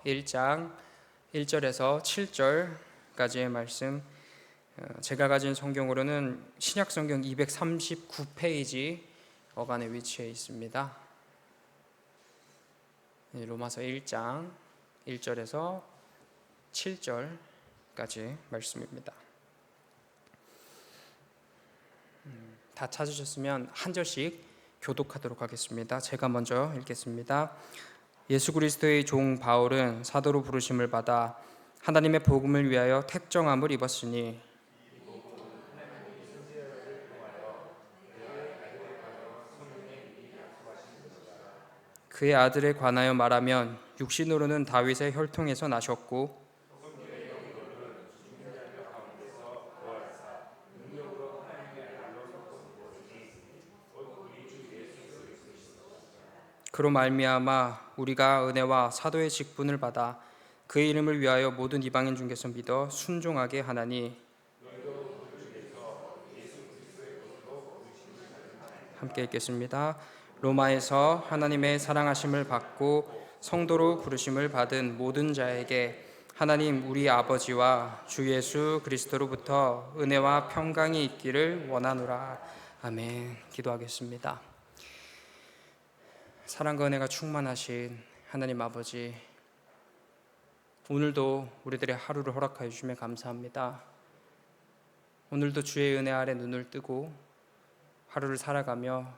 1장 1절에서 7절까지의 말씀, 제가 가진 성경으로는 신약성경 239페이지 어간에 위치해 있습니다. 로마서 1장 1절에서 7절까지 말씀입니다. 다 찾으셨으면 한 절씩 교독하도록 하겠습니다. 제가 먼저 읽겠습니다. 예수 그리스도의 종 바울은 사도로 부르심을 받아 하나님의 복음을 위하여 택정함을 입었으니 그의 아들에 관하여 말하면 육신으로는 다윗의 혈통에서 나셨고 그로 말미암아 우리가 은혜와 사도의 직분을 받아 그의 이름을 위하여 모든 이방인 중에서 믿어 순종하게 하나니. 함께 읽겠습니다. 로마에서 하나님의 사랑하심을 받고 성도로 부르심을 받은 모든 자에게 하나님 우리 아버지와 주 예수 그리스도로부터 은혜와 평강이 있기를 원하노라. 아멘. 기도하겠습니다. 사랑과 은혜가 충만하신 하나님 아버지, 오늘도 우리들의 하루를 허락하여 주시며 감사합니다. 오늘도 주의 은혜 아래 눈을 뜨고 하루를 살아가며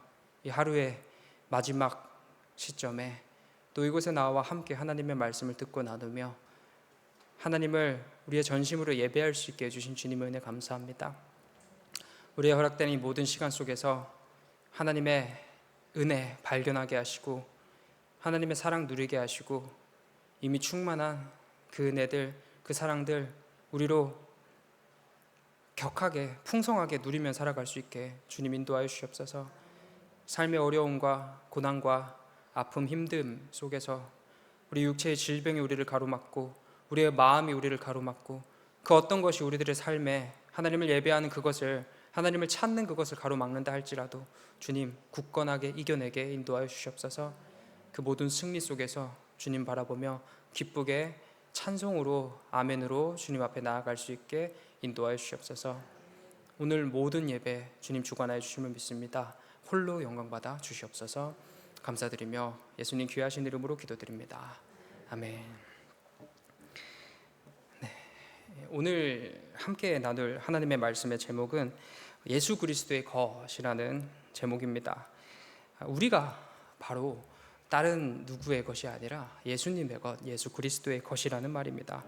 이 하루의 마지막 시점에 또 이곳에 나와 함께 하나님의 말씀을 듣고 나누며 하나님을 우리의 전심으로 예배할 수 있게 해주신 주님의 은혜 감사합니다. 우리의 허락된 이 모든 시간 속에서 하나님의 은혜 발견하게 하시고 하나님의 사랑 누리게 하시고 이미 충만한 그 은혜들, 그 사랑들 우리로 격하게 풍성하게 누리며 살아갈 수 있게 주님 인도하여 주시옵소서. 삶의 어려움과 고난과 아픔, 힘듦 속에서 우리 육체의 질병이 우리를 가로막고 우리의 마음이 우리를 가로막고 그 어떤 것이 우리들의 삶에 하나님을 예배하는 그것을, 하나님을 찾는 그것을 가로막는다 할지라도 주님 굳건하게 이겨내게 인도하여 주시옵소서. 그 모든 승리 속에서 주님 바라보며 기쁘게 찬송으로 아멘으로 주님 앞에 나아갈 수 있게 인도하여 주시옵소서. 오늘 모든 예배 주님 주관하여 주심을 믿습니다. 홀로 영광받아 주시옵소서. 감사드리며 예수님 귀하신 이름으로 기도드립니다. 아멘. 오늘 함께 나눌 하나님의 말씀의 제목은 예수 그리스도의 것이라는 제목입니다. 우리가 바로 다른 누구의 것이 아니라 예수님의 것, 예수 그리스도의 것이라는 말입니다.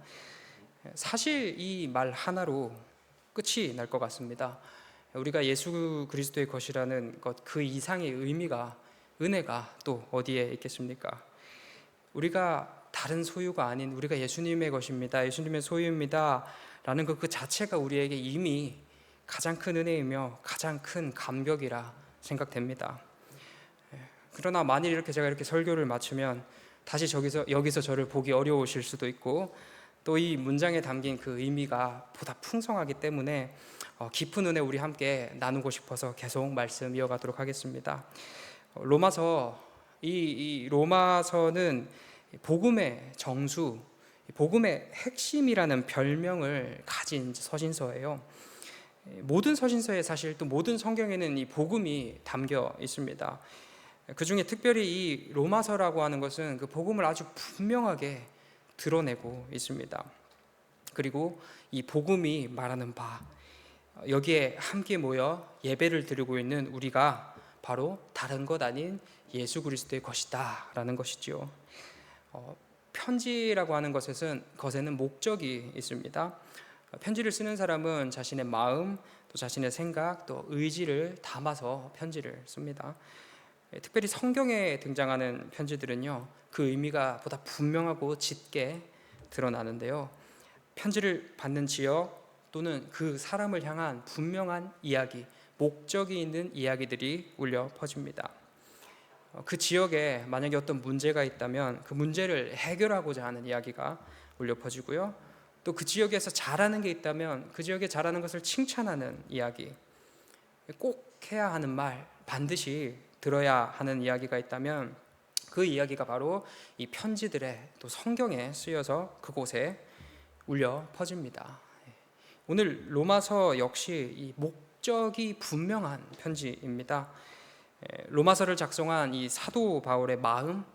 사실 이 말 하나로 끝이 날 것 같습니다. 우리가 예수 그리스도의 것이라는 것, 그 이상의 의미가, 은혜가 또 어디에 있겠습니까? 우리가 다른 소유가 아닌 우리가 예수님의 것입니다, 예수님의 소유입니다 라는 것 그 자체가 우리에게 이미 가장 큰 은혜이며 가장 큰 감격이라 생각됩니다. 그러나 만일 이렇게 제가 이렇게 설교를 마치면 다시 여기서 저를 보기 어려우실 수도 있고 또 이 문장에 담긴 그 의미가 보다 풍성하기 때문에 깊은 은혜 우리 함께 나누고 싶어서 계속 말씀 이어가도록 하겠습니다. 로마서, 이 로마서는 복음의 정수, 복음의 핵심이라는 별명을 가진 서신서예요. 모든 서신서에 사실 또 모든 성경에는 이 복음이 담겨 있습니다. 그 중에 특별히 이 로마서라고 하는 것은 그 복음을 아주 분명하게 드러내고 있습니다. 그리고 이 복음이 말하는 바, 여기에 함께 모여 예배를 드리고 있는 우리가 바로 다른 것 아닌 예수 그리스도의 것이다 라는 것이지요. 편지라고 하는 것에는 목적이 있습니다. 편지를 쓰는 사람은 자신의 마음, 또 자신의 생각, 또 의지를 담아서 편지를 씁니다. 특별히 성경에 등장하는 편지들은요, 그 의미가 보다 분명하고 짙게 드러나는데요, 편지를 받는 지역 또는 그 사람을 향한 분명한 이야기, 목적이 있는 이야기들이 울려 퍼집니다. 그 지역에 만약에 어떤 문제가 있다면 그 문제를 해결하고자 하는 이야기가 울려 퍼지고요, 또 그 지역에서 잘하는 게 있다면 그 지역에 잘하는 것을 칭찬하는 이야기, 꼭 해야 하는 말, 반드시 들어야 하는 이야기가 있다면 그 이야기가 바로 이 편지들에 또 성경에 쓰여서 그곳에 울려 퍼집니다. 오늘 로마서 역시 이 목적이 분명한 편지입니다. 로마서를 작성한 이 사도 바울의 마음,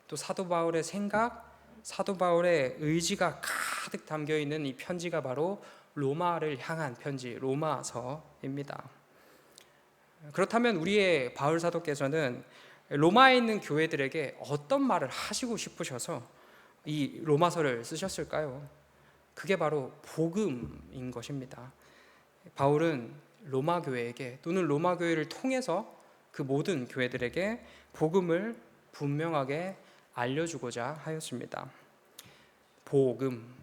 또 사도 바울의 생각, 사도 바울의 의지가 가득 담겨 있는 이 편지가 바로 로마를 향한 편지, 로마서입니다. 그렇다면 우리의 바울 사도께서는 로마에 있는 교회들에게 어떤 말을 하시고 싶으셔서 이 로마서를 쓰셨을까요? 그게 바로 복음인 것입니다. 바울은 로마 교회에게 또는 로마 교회를 통해서 그 모든 교회들에게 복음을 분명하게 알려주고자 하였습니다. 복음,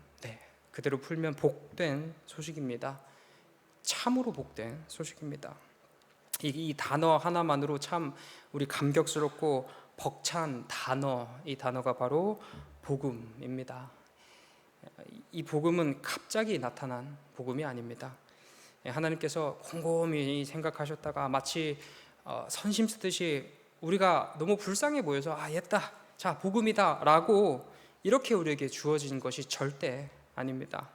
그대로 풀면 복된 소식입니다. 참으로 복된 소식입니다. 이 단어 하나만으로 참 우리 감격스럽고 벅찬 단어, 이 단어가 바로 복음입니다. 이 복음은 갑자기 나타난 복음이 아닙니다. 하나님께서 곰곰이 생각하셨다가 마치 선심 쓰듯이 우리가 너무 불쌍해 보여서 얘다, 자 복음이다 라고 이렇게 우리에게 주어진 것이 절대 아닙니다.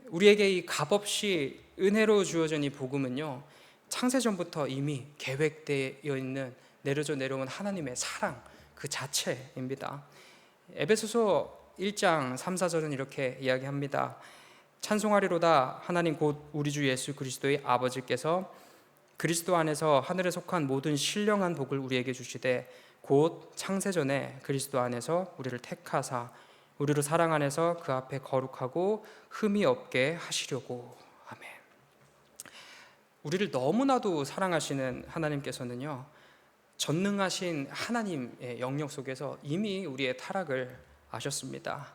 우리에게 이 값없이 은혜로 주어진 이 복음은요, 창세전부터 이미 계획되어 있는 내려져 내려온 하나님의 사랑 그 자체입니다. 에베소서 1장 3, 4절은 이렇게 이야기합니다. 찬송하리로다 하나님 곧 우리 주 예수 그리스도의 아버지께서 그리스도 안에서 하늘에 속한 모든 신령한 복을 우리에게 주시되 곧 창세전에 그리스도 안에서 우리를 택하사 우리로 사랑 안에서 그 앞에 거룩하고 흠이 없게 하시려고. 아멘. 우리를 너무나도 사랑하시는 하나님께서는요, 전능하신 하나님의 영역 속에서 이미 우리의 타락을 아셨습니다.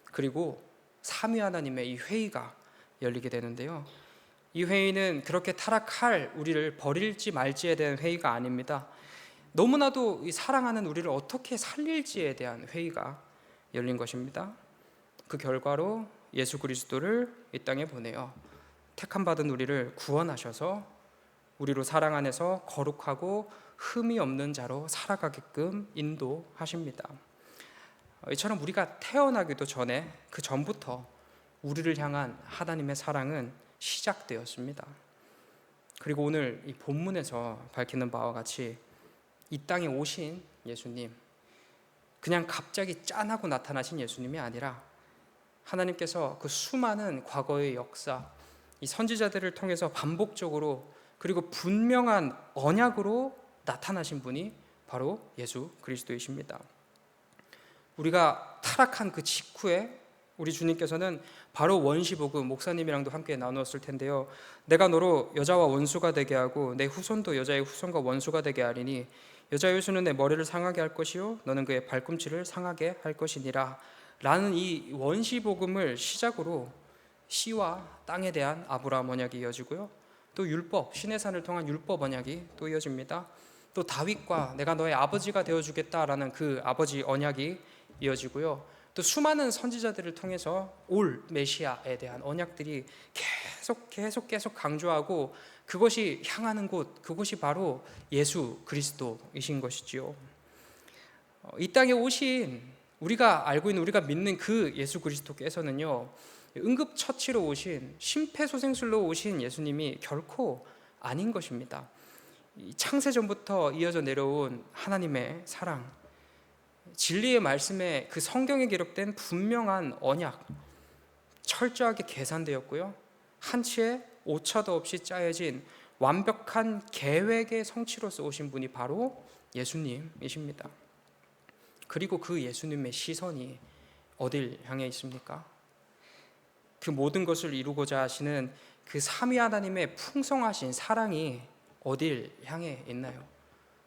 그리고 삼위 하나님의 이 회의가 열리게 되는데요, 이 회의는 그렇게 타락할 우리를 버릴지 말지에 대한 회의가 아닙니다. 너무나도 이 사랑하는 우리를 어떻게 살릴지에 대한 회의가 열린 것입니다. 그 결과로 예수 그리스도를 이 땅에 보내어 택함 받은 우리를 구원하셔서 우리로 사랑 안에서 거룩하고 흠이 없는 자로 살아가게끔 인도하십니다. 이처럼 우리가 태어나기도 전에 그 전부터 우리를 향한 하나님의 사랑은 시작되었습니다. 그리고 오늘 이 본문에서 밝히는 바와 같이 이 땅에 오신 예수님, 그냥 갑자기 짠하고 나타나신 예수님이 아니라 하나님께서 그 수많은 과거의 역사, 이 선지자들을 통해서 반복적으로 그리고 분명한 언약으로 나타나신 분이 바로 예수 그리스도이십니다. 우리가 타락한 그 직후에 우리 주님께서는 바로 원시복음, 목사님이랑도 함께 나누었을 텐데요, 내가 너로 여자와 원수가 되게 하고 내 후손도 여자의 후손과 원수가 되게 하리니 여자의 후손은 내 머리를 상하게 할 것이요 너는 그의 발꿈치를 상하게 할 것이니라 라는 이 원시복음을 시작으로 씨와 땅에 대한 아브라함 언약이 이어지고요, 또 율법, 신의 산을 통한 율법 언약이 또 이어집니다. 또 다윗과 내가 너의 아버지가 되어주겠다라는 그 아버지 언약이 이어지고요, 또 수많은 선지자들을 통해서 올 메시아에 대한 언약들이 계속 강조하고 그것이 향하는 곳, 그곳이 바로 예수 그리스도이신 것이지요. 이 땅에 오신 우리가 알고 있는, 우리가 믿는 그 예수 그리스도께서는요, 응급처치로 오신, 심폐소생술로 오신 예수님이 결코 아닌 것입니다. 창세전부터 이어져 내려온 하나님의 사랑, 진리의 말씀에 그 성경에 기록된 분명한 언약, 철저하게 계산되었고요, 한치의 오차도 없이 짜여진 완벽한 계획의 성취로서 오신 분이 바로 예수님이십니다. 그리고 그 예수님의 시선이 어딜 향해 있습니까? 그 모든 것을 이루고자 하시는 그 삼위 하나님의 풍성하신 사랑이 어딜 향해 있나요?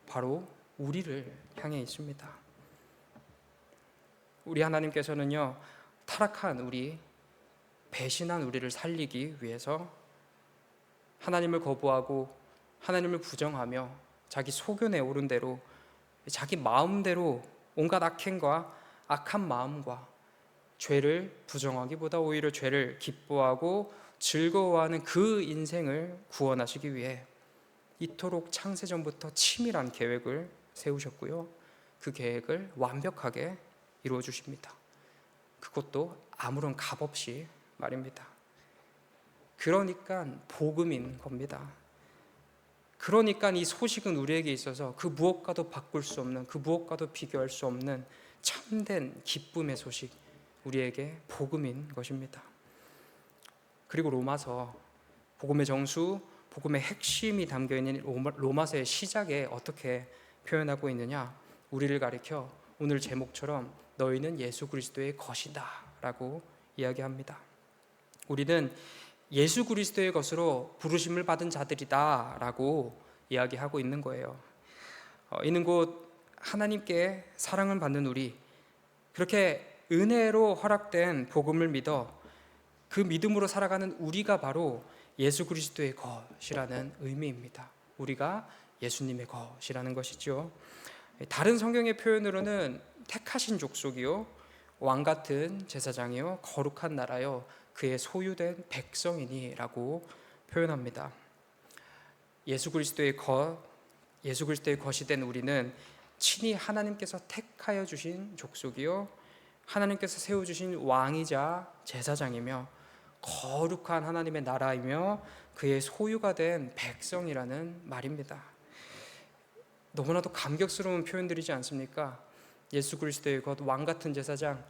바로 우리를 향해 있습니다. 우리 하나님께서는요, 타락한 우리, 배신한 우리를 살리기 위해서 하나님을 거부하고 하나님을 부정하며 자기 소견에 오른 대로 자기 마음대로 온갖 악행과 악한 마음과 죄를 부정하기보다 오히려 죄를 기뻐하고 즐거워하는 그 인생을 구원하시기 위해 이토록 창세전부터 치밀한 계획을 세우셨고요, 그 계획을 완벽하게 이루어 주십니다. 그것도 아무런 값 없이 말입니다. 그러니까 복음인 겁니다. 그러니까 이 소식은 우리에게 있어서 그 무엇과도 바꿀 수 없는, 그 무엇과도 비교할 수 없는 참된 기쁨의 소식, 우리에게 복음인 것입니다. 그리고 로마서, 복음의 정수, 복음의 핵심이 담겨있는 로마서의 시작에 어떻게 표현하고 있느냐, 우리를 가리켜 오늘 제목처럼 너희는 예수 그리스도의 것이다 라고 이야기합니다. 우리는 예수 그리스도의 것으로 부르심을 받은 자들이다 라고 이야기하고 있는 거예요. 이는 곧 하나님께 사랑을 받는 우리, 그렇게 은혜로 허락된 복음을 믿어 그 믿음으로 살아가는 우리가 바로 예수 그리스도의 것이라는 의미입니다. 우리가 예수님의 것이라는 것이죠. 다른 성경의 표현으로는 택하신 족속이요, 왕같은 제사장이요, 거룩한 나라요, 그의 소유된 백성이니 라고 표현합니다. 예수 그리스도의 것이 된 우리는 친히 하나님께서 택하여 주신 족속이요, 하나님께서 세워주신 왕이자 제사장이며 거룩한 하나님의 나라이며 그의 소유가 된 백성이라는 말입니다. 너무나도 감격스러운 표현들이지 않습니까? 예수 그리스도의 것, 왕같은 제사장,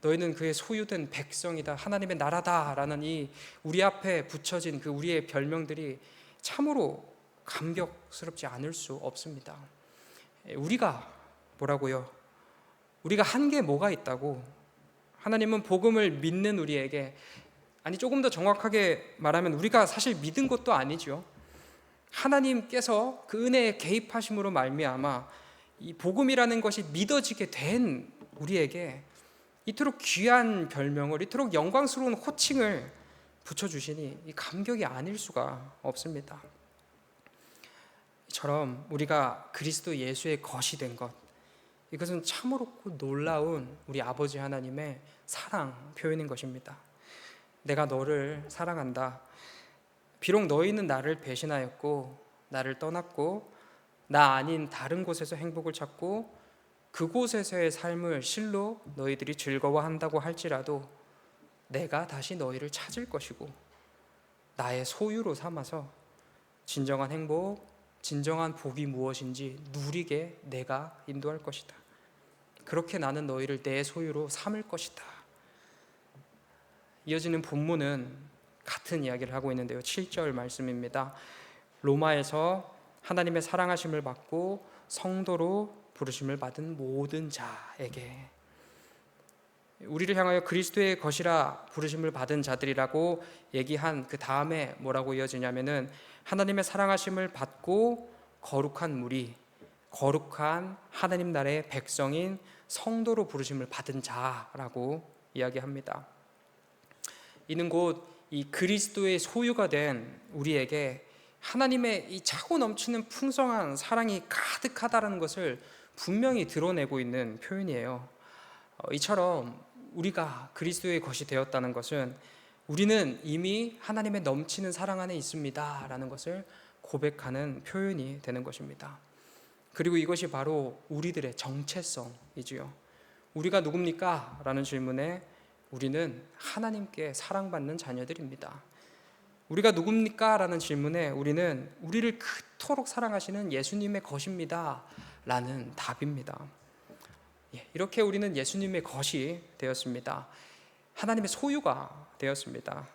너희는 그의 소유된 백성이다, 하나님의 나라다라는 이 우리 앞에 붙여진 그 우리의 별명들이 참으로 감격스럽지 않을 수 없습니다. 우리가 뭐라고요? 우리가 한 게 뭐가 있다고? 하나님은 복음을 믿는 우리에게, 아니 조금 더 정확하게 말하면 우리가 사실 믿은 것도 아니죠. 하나님께서 그 은혜에 개입하심으로 말미암아 이 복음이라는 것이 믿어지게 된 우리에게 이토록 귀한 별명을, 이토록 영광스러운 호칭을 붙여주시니 이 감격이 아닐 수가 없습니다. 이처럼 우리가 그리스도 예수의 것이 된 것, 이것은 참으로 놀라운 우리 아버지 하나님의 사랑 표현인 것입니다. 내가 너를 사랑한다. 비록 너희는 나를 배신하였고 나를 떠났고 나 아닌 다른 곳에서 행복을 찾고 그곳에서의 삶을 실로 너희들이 즐거워한다고 할지라도 내가 다시 너희를 찾을 것이고 나의 소유로 삼아서 진정한 행복, 진정한 복이 무엇인지 누리게 내가 인도할 것이다. 그렇게 나는 너희를 내 소유로 삼을 것이다. 이어지는 본문은 같은 이야기를 하고 있는데요. 7절 말씀입니다. 로마에서 하나님의 사랑하심을 받고 성도로 부르심을 받은 모든 자에게, 우리를 향하여 그리스도의 것이라 부르심을 받은 자들이라고 얘기한 그 다음에 뭐라고 이어지냐면은 하나님의 사랑하심을 받고 거룩한 무리, 거룩한 하나님 나라의 백성인 성도로 부르심을 받은 자라고 이야기합니다. 이는 곧 이 그리스도의 소유가 된 우리에게 하나님의 이 차고 넘치는 풍성한 사랑이 가득하다는 것을 분명히 드러내고 있는 표현이에요. 이처럼 우리가 그리스도의 것이 되었다는 것은 우리는 이미 하나님의 넘치는 사랑 안에 있습니다 라는 것을 고백하는 표현이 되는 것입니다. 그리고 이것이 바로 우리들의 정체성이지요. 우리가 누굽니까? 라는 질문에 우리는 하나님께 사랑받는 자녀들입니다. 우리가 누굽니까? 라는 질문에 우리는 우리를 그토록 사랑하시는 예수님의 것입니다 라는 답입니다. 이렇게 우리는 예수님의 것이 되었습니다. 하나님의 소유가 되었습니다.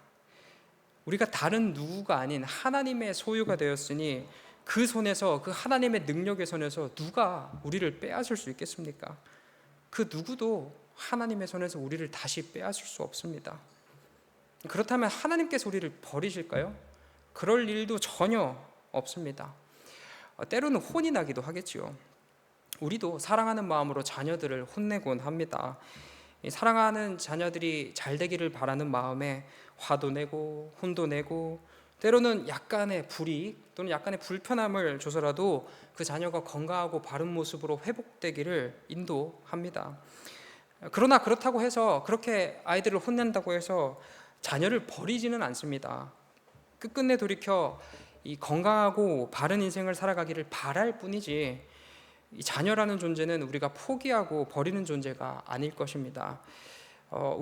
우리가 다른 누구가 아닌 하나님의 소유가 되었으니 그 손에서, 그 하나님의 능력의 손에서 누가 우리를 빼앗을 수 있겠습니까? 그 누구도 하나님의 손에서 우리를 다시 빼앗을 수 없습니다. 그렇다면 하나님께서 우리를 버리실까요? 그럴 일도 전혀 없습니다. 때로는 혼이 나기도 하겠지요. 우리도 사랑하는 마음으로 자녀들을 혼내곤 합니다. 사랑하는 자녀들이 잘 되기를 바라는 마음에 화도 내고 혼도 내고 때로는 약간의 불이익 또는 약간의 불편함을 줘서라도 그 자녀가 건강하고 바른 모습으로 회복되기를 인도합니다. 그러나 그렇다고 해서, 그렇게 아이들을 혼낸다고 해서 자녀를 버리지는 않습니다. 끝끝내 돌이켜 이 건강하고 바른 인생을 살아가기를 바랄 뿐이지, 이 자녀라는 존재는 우리가 포기하고 버리는 존재가 아닐 것입니다.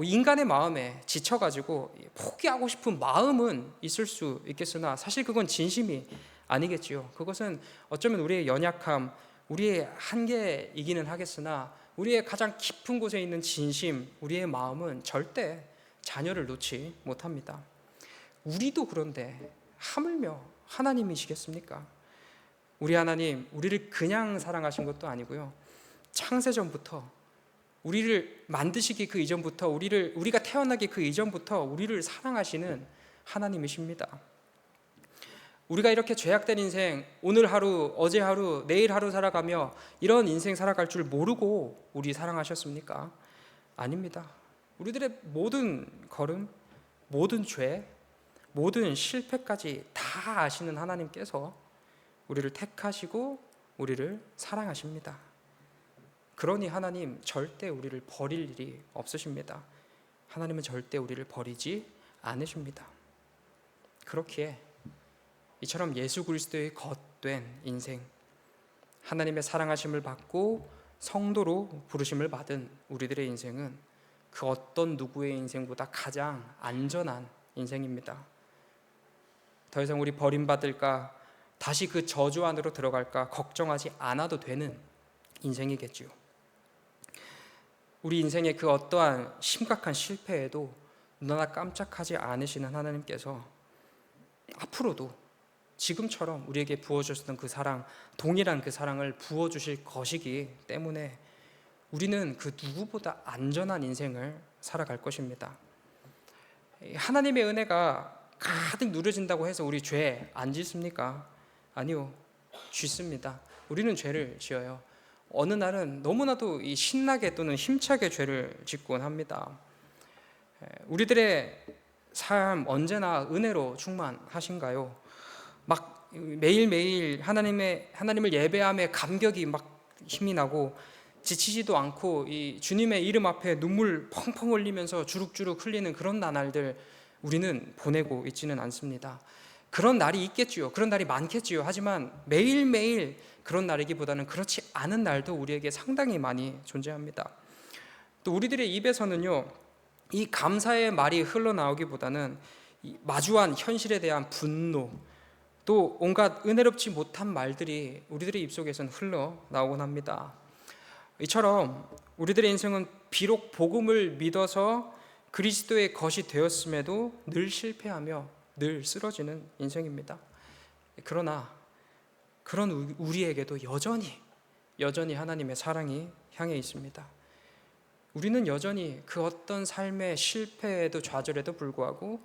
인간의 마음에 지쳐가지고 포기하고 싶은 마음은 있을 수 있겠으나 사실 그건 진심이 아니겠지요. 그것은 어쩌면 우리의 연약함, 우리의 한계이기는 하겠으나 우리의 가장 깊은 곳에 있는 진심, 우리의 마음은 절대 자녀를 놓지 못합니다. 우리도 그런데 하물며 하나님이시겠습니까? 우리 하나님, 우리를 그냥 사랑하신 것도 아니고요. 창세전부터 우리를 만드시기 그 이전부터 우리가 태어나기 그 이전부터 우리를 사랑하시는 하나님이십니다. 우리가 이렇게 죄악된 인생, 오늘 하루, 어제 하루, 내일 하루 살아가며 이런 인생 살아갈 줄 모르고 우리 사랑하셨습니까? 아닙니다. 우리들의 모든 걸음, 모든 죄, 모든 실패까지 다 아시는 하나님께서 우리를 택하시고 우리를 사랑하십니다. 그러니 하나님 절대 우리를 버릴 일이 없으십니다. 하나님은 절대 우리를 버리지 않으십니다. 그렇기에 이처럼 예수 그리스도의 겉된 인생, 하나님의 사랑하심을 받고 성도로 부르심을 받은 우리들의 인생은 그 어떤 누구의 인생보다 가장 안전한 인생입니다. 더 이상 우리 버림받을까, 다시 그 저주 안으로 들어갈까 걱정하지 않아도 되는 인생이겠지요. 우리 인생의 그 어떠한 심각한 실패에도 눈 하나 깜짝하지 않으시는 하나님께서 앞으로도 지금처럼 우리에게 부어주셨던 그 사랑, 동일한 그 사랑을 부어주실 것이기 때문에 우리는 그 누구보다 안전한 인생을 살아갈 것입니다. 하나님의 은혜가 가득 누려진다고 해서 우리 죄 안 짓습니까? 아니요, 짓습니다. 우리는 죄를 지어요. 어느 날은 너무나도 신나게 또는 힘차게 죄를 짓곤 합니다. 우리들의 삶 언제나 은혜로 충만하신가요? 막 매일매일 하나님을 예배함에 감격이 막 힘이 나고 지치지도 않고 이 주님의 이름 앞에 눈물 펑펑 흘리면서 주룩주룩 흘리는 그런 나날들 우리는 보내고 있지는 않습니다. 그런 날이 있겠지요. 그런 날이 많겠지요. 하지만 매일매일 그런 날이기보다는 그렇지 않은 날도 우리에게 상당히 많이 존재합니다. 또 우리들의 입에서는요, 이 감사의 말이 흘러나오기보다는 이 마주한 현실에 대한 분노, 또 온갖 은혜롭지 못한 말들이 우리들의 입속에서는 흘러나오곤 합니다. 이처럼 우리들의 인생은 비록 복음을 믿어서 그리스도의 것이 되었음에도 늘 실패하며 늘 쓰러지는 인생입니다. 그러나 그런 우리에게도 여전히 하나님의 사랑이 향해 있습니다. 우리는 여전히 그 어떤 삶의 실패에도 좌절에도 불구하고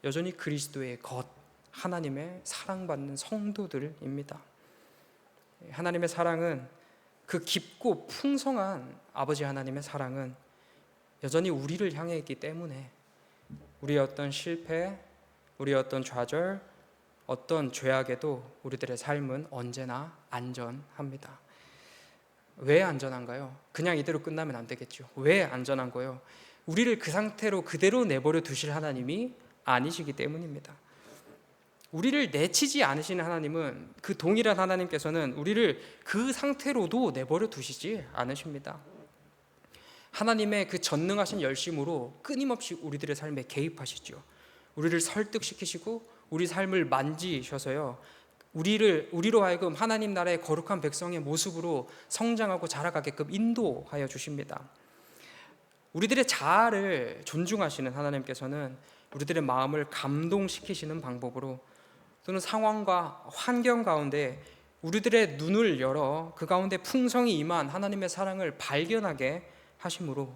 여전히 그리스도의 것, 하나님의 사랑받는 성도들입니다. 하나님의 사랑은, 그 깊고 풍성한 아버지 하나님의 사랑은 여전히 우리를 향해 있기 때문에 우리의 어떤 실패, 우리의 어떤 좌절, 어떤 죄악에도 우리들의 삶은 언제나 안전합니다. 왜 안전한가요? 그냥 이대로 끝나면 안 되겠죠. 왜 안전한 거예요? 우리를 그 상태로 그대로 내버려 두실 하나님이 아니시기 때문입니다. 우리를 내치지 않으시는 하나님은, 그 동일한 하나님께서는 우리를 그 상태로도 내버려 두시지 않으십니다. 하나님의 그 전능하신 열심으로 끊임없이 우리들의 삶에 개입하시죠. 우리를 설득시키시고 우리 삶을 만지셔서요, 우리로 하여금 하나님 나라의 거룩한 백성의 모습으로 성장하고 자라가게끔 인도하여 주십니다. 우리들의 자아를 존중하시는 하나님께서는 우리들의 마음을 감동시키시는 방법으로, 또는 상황과 환경 가운데 우리들의 눈을 열어 그 가운데 풍성이 임한 하나님의 사랑을 발견하게 하심으로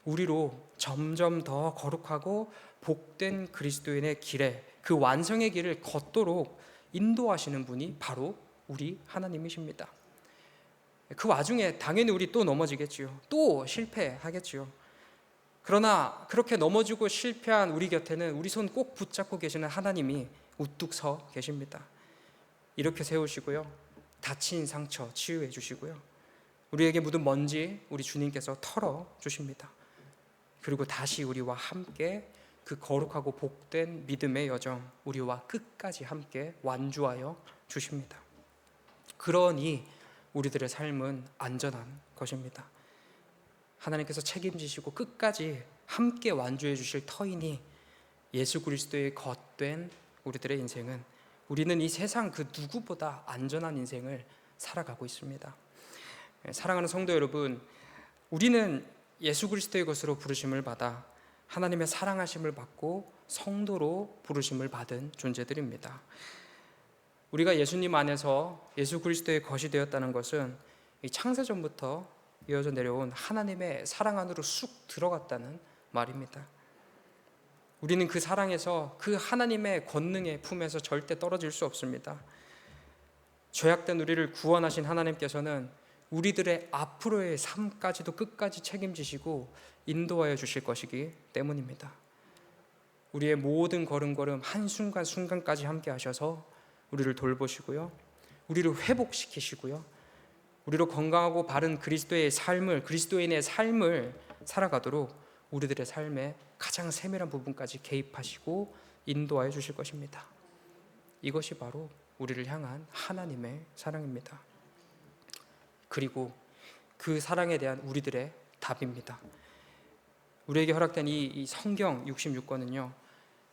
우리로 점점 더 거룩하고 복된 그리스도인의 길에, 그 완성의 길을 걷도록 인도하시는 분이 바로 우리 하나님이십니다. 그 와중에 당연히 우리 또 넘어지겠지요. 또 실패하겠지요. 그러나 그렇게 넘어지고 실패한 우리 곁에는 우리 손 꼭 붙잡고 계시는 하나님이 우뚝 서 계십니다. 이렇게 세우시고요, 다친 상처 치유해 주시고요, 우리에게 묻은 먼지 우리 주님께서 털어 주십니다. 그리고 다시 우리와 함께 그 거룩하고 복된 믿음의 여정, 우리와 끝까지 함께 완주하여 주십니다. 그러니 우리들의 삶은 안전한 것입니다. 하나님께서 책임지시고 끝까지 함께 완주해 주실 터이니 예수 그리스도의 겉된 우리들의 인생은, 우리는 이 세상 그 누구보다 안전한 인생을 살아가고 있습니다. 사랑하는 성도 여러분, 우리는 예수 그리스도의 것으로 부르심을 받아 하나님의 사랑하심을 받고 성도로 부르심을 받은 존재들입니다. 우리가 예수님 안에서 예수 그리스도의 것이 되었다는 것은 이 창세전부터 이어져 내려온 하나님의 사랑 안으로 쑥 들어갔다는 말입니다. 우리는 그 사랑에서, 그 하나님의 권능의 품에서 절대 떨어질 수 없습니다. 죄악된 우리를 구원하신 하나님께서는 우리들의 앞으로의 삶까지도 끝까지 책임지시고 인도하여 주실 것이기 때문입니다. 우리의 모든 걸음걸음 한순간순간까지 함께 하셔서 우리를 돌보시고요, 우리를 회복시키시고요, 우리로 건강하고 바른 그리스도의 삶을, 그리스도인의 삶을 살아가도록 우리들의 삶의 가장 세밀한 부분까지 개입하시고 인도하여 주실 것입니다. 이것이 바로 우리를 향한 하나님의 사랑입니다. 그리고 그 사랑에 대한 우리들의 답입니다. 우리에게 허락된 이 성경 66권은요,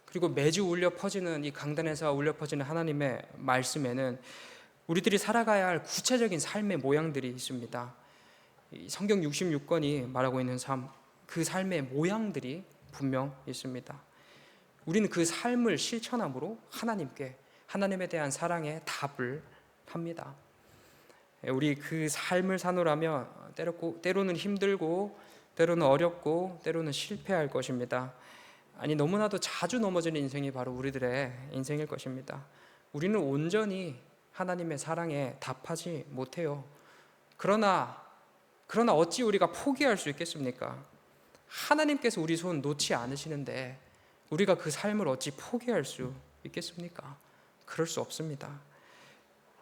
그리고 매주 울려 퍼지는 이 강단에서 울려 퍼지는 하나님의 말씀에는 우리들이 살아가야 할 구체적인 삶의 모양들이 있습니다. 이 성경 66권이 말하고 있는 삶, 그 삶의 모양들이 분명 있습니다. 우리는 그 삶을 실천함으로 하나님에 대한 사랑의 답을 합니다. 우리 그 삶을 사노라면 때로는 힘들고, 때로는 어렵고, 때로는 실패할 것입니다. 아니, 너무나도 자주 넘어지는 인생이 바로 우리들의 인생일 것입니다. 우리는 온전히 하나님의 사랑에 답하지 못해요. 그러나 어찌 우리가 포기할 수 있겠습니까? 하나님께서 우리 손 놓지 않으시는데 우리가 그 삶을 어찌 포기할 수 있겠습니까? 그럴 수 없습니다.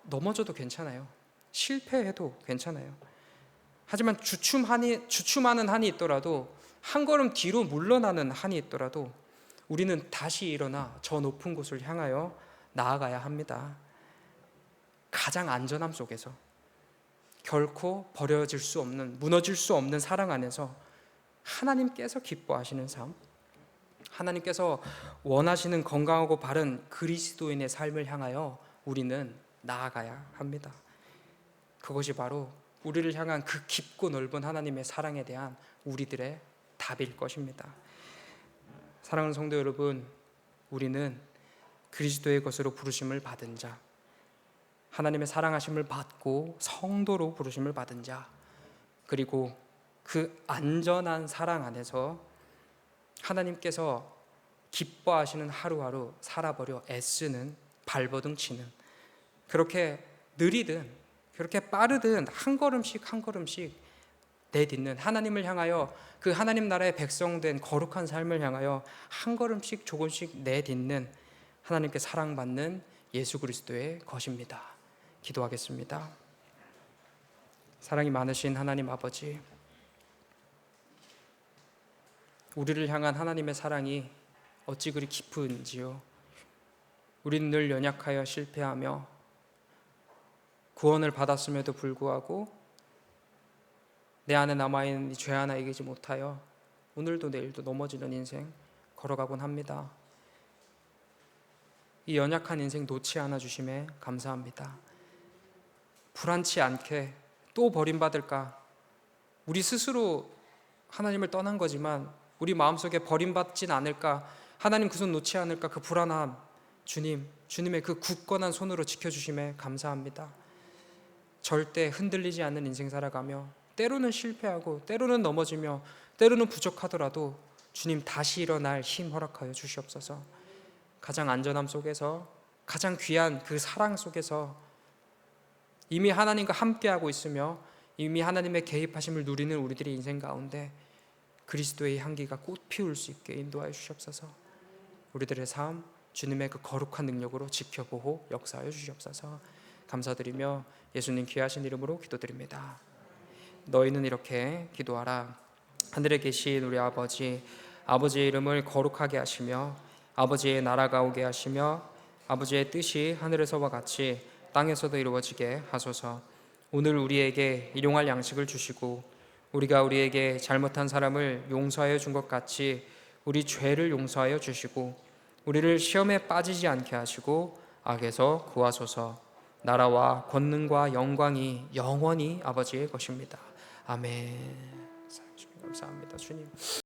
넘어져도 괜찮아요. 실패해도 괜찮아요. 하지만 주춤하는 한이 있더라도, 한 걸음 뒤로 물러나는 한이 있더라도 우리는 다시 일어나 저 높은 곳을 향하여 나아가야 합니다. 가장 안전함 속에서, 결코 버려질 수 없는, 무너질 수 없는 사랑 안에서 하나님께서 기뻐하시는 삶, 하나님께서 원하시는 건강하고 바른 그리스도인의 삶을 향하여 우리는 나아가야 합니다. 그것이 바로 우리를 향한 그 깊고 넓은 하나님의 사랑에 대한 우리들의 답일 것입니다. 사랑하는 성도 여러분, 우리는 그리스도의 것으로 부르심을 받은 자, 하나님의 사랑하심을 받고 성도로 부르심을 받은 자, 그리고 그 안전한 사랑 안에서 하나님께서 기뻐하시는 하루하루 살아보려 애쓰는, 발버둥 치는, 그렇게 느리든 그렇게 빠르든 한 걸음씩 한 걸음씩 내딛는, 하나님을 향하여, 그 하나님 나라의 백성된 거룩한 삶을 향하여 한 걸음씩 조금씩 내딛는 하나님께 사랑받는 예수 그리스도의 것입니다. 기도하겠습니다. 사랑이 많으신 하나님 아버지, 우리를 향한 하나님의 사랑이 어찌 그리 깊은지요. 우리는 늘 연약하여 실패하며 구원을 받았음에도 불구하고 내 안에 남아있는 이 죄 하나 이기지 못하여 오늘도 내일도 넘어지는 인생 걸어가곤 합니다. 이 연약한 인생 놓지 않아 주심에 감사합니다. 불안치 않게 또 버림받을까, 우리 스스로 하나님을 떠난 거지만 우리 마음속에 버림받진 않을까, 하나님 그 손 놓지 않을까, 그 불안함, 주님의 그 굳건한 손으로 지켜주심에 감사합니다. 절대 흔들리지 않는 인생 살아가며 때로는 실패하고 때로는 넘어지며 때로는 부족하더라도 주님 다시 일어날 힘 허락하여 주시옵소서. 가장 안전함 속에서, 가장 귀한 그 사랑 속에서 이미 하나님과 함께하고 있으며 이미 하나님의 개입하심을 누리는 우리들의 인생 가운데 그리스도의 향기가 꽃 피울 수 있게 인도하여 주시옵소서. 우리들의 삶 주님의 그 거룩한 능력으로 지켜보고 역사하여 주시옵소서. 감사드리며 예수님 귀하신 이름으로 기도드립니다. 너희는 이렇게 기도하라. 하늘에 계신 우리 아버지, 아버지의 이름을 거룩하게 하시며 아버지의 나라가 오게 하시며 아버지의 뜻이 하늘에서와 같이 땅에서도 이루어지게 하소서. 오늘 우리에게 일용할 양식을 주시고 우리가 우리에게 잘못한 사람을 용서하여 준 것 같이 우리 죄를 용서하여 주시고 우리를 시험에 빠지지 않게 하시고 악에서 구하소서. 나라와 권능과 영광이 영원히 아버지의 것입니다. 아멘. 감사합니다 주님.